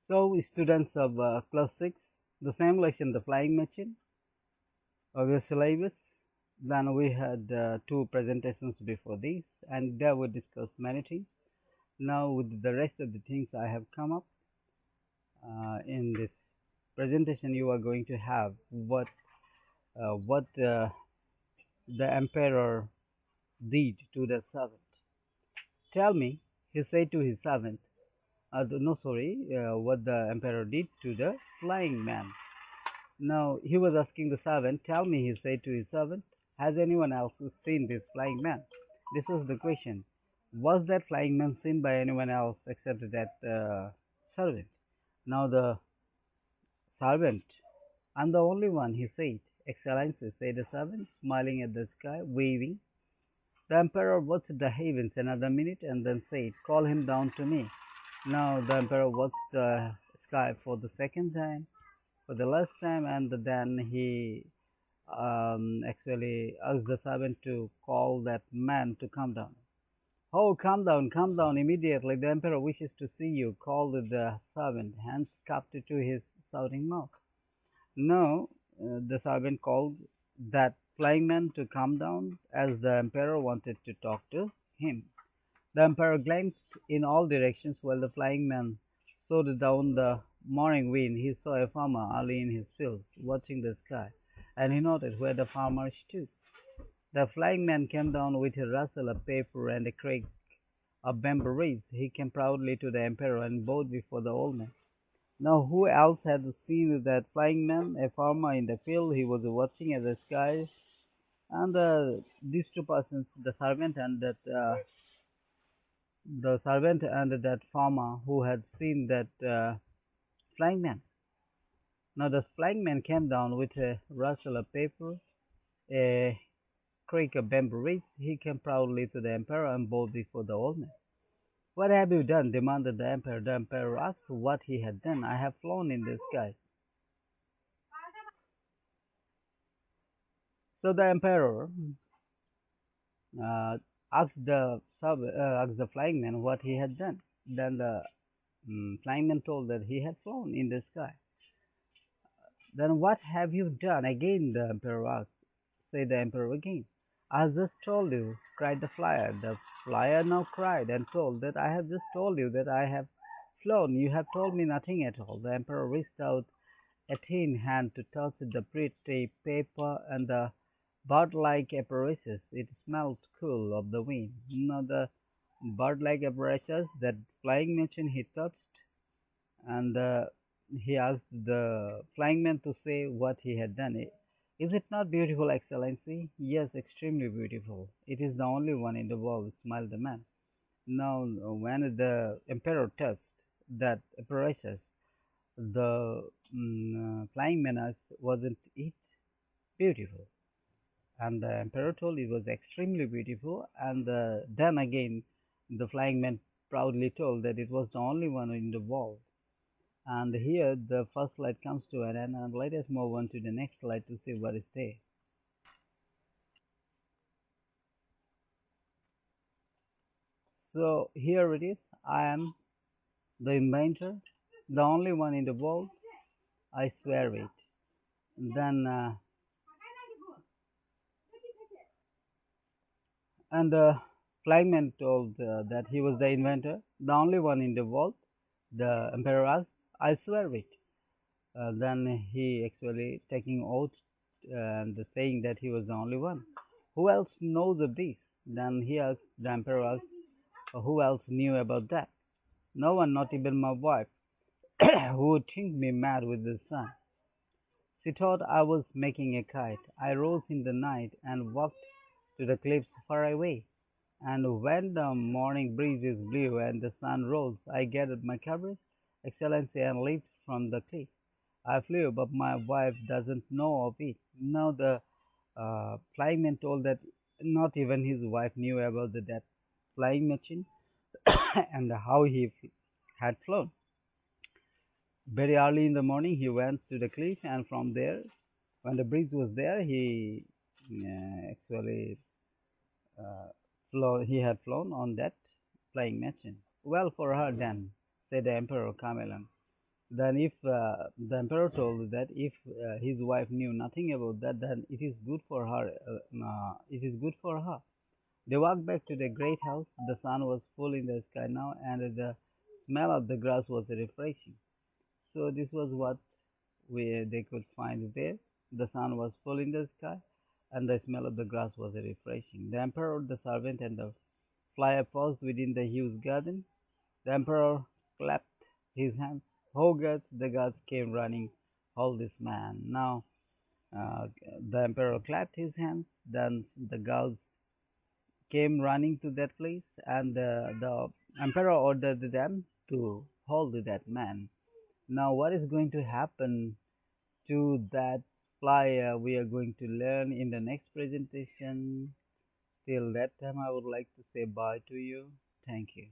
So, students of class 6, the same lesson, the flying machine, of your syllabus. Then we had two presentations before this, and there we discussed many things. Now, with the rest of the things I have come up in this presentation, you are going to have what the emperor did to the servant. Tell me, he said to his servant, no, sorry, what the emperor did to the flying man. Now he was asking the servant, tell me, he said to his servant, has anyone else seen this flying man? This was the question. Was that flying man seen by anyone else except that servant? Now the servant, I'm the only one, he said. Excellency, said the servant, smiling at the sky, waving. The emperor watched the heavens another minute and then said, call him down to me. Now the emperor watched the sky for the second time, for the last time, and then he actually asked the servant to call that man to come down. Oh, come down immediately. The emperor wishes to see you, called the servant, hands cupped to his shouting mouth. No, the servant called that flying man to come down as the emperor wanted to talk to him. The emperor glanced in all directions while the flying man soared down the morning wind. He saw a farmer early in his fields, watching the sky, and he noted where the farmer stood. The flying man came down with a rustle of paper and a crack of bamboo reeds. He came proudly to the emperor and bowed before the old man. Now, who else had seen that flying man? A farmer in the field. He was watching at the sky, and these two persons, the servant and that farmer who had seen that flying man. Now the flying man came down with a rustle of paper, a creak of bamboo reeds. He came proudly to the emperor and bowed before the old man. What have you done? Demanded the emperor. The emperor asked what he had done. I have flown in the sky. So the emperor uh, asked the flying man what he had done. Then the flying man told that he had flown in the sky. Then what have you done? Again the emperor asked. Said the emperor again. I have just told you, cried the flyer. The flyer now cried and told that I have just told you that I have flown. You have told me nothing at all. The emperor reached out a thin hand to touch the pretty paper and the bird-like apparatus. It smelled cool of the wind. Now the bird-like apparatus, that flying machine he touched, and he asked the flying man to say what he had done. Is it not beautiful, Excellency? Yes, extremely beautiful. It is the only one in the world, smiled the man. Now, when the emperor touched that apparatus, the flying man asked, wasn't it beautiful? And the emperor told it was extremely beautiful. And then again, the flying man proudly told that it was the only one in the world. And here the first slide comes to an end, and let us move on to the next slide to see what is there. So here it is. I am the inventor, the only one in the world. I swear it. Then and the flying man told that he was the inventor, the only one in the world. The emperor asked, I swear it. Then he actually taking oath and saying that he was the only one. Who else knows of this? Then he asked, the emperor asked, who else knew about that? No one, not even my wife, who would think me mad with the sun. She thought I was making a kite. I rose in the night and walked to the cliffs far away. And when the morning breezes blew and the sun rose, I gathered my courage, Excellency, and leaped from the cliff. I flew, but my wife doesn't know of it. Now the flying man told that not even his wife knew about that flying machine and how he had flown. Very early in the morning, he went to the cliff, and from there, when the breeze was there, he actually he had flown on that flying machine. Well for her then, said the Emperor Camelan. Then, if the emperor told that if his wife knew nothing about that, then it is good for her. It is good for her. They walked back to the great house. The sun was full in the sky now, and the smell of the grass was refreshing. So this was what they could find there. The sun was full in the sky, and the smell of the grass was refreshing. The emperor, the servant, and the flyer paused within the huge garden. The emperor clapped his hands. Oh gods, the gods came running. Hold this man. Now the emperor clapped his hands. Then the gods came running to that place, and the emperor ordered them to hold that man. Now, what is going to happen to that flyer? We are going to learn in the next presentation. Till that time, I would like to say bye to you. Thank you.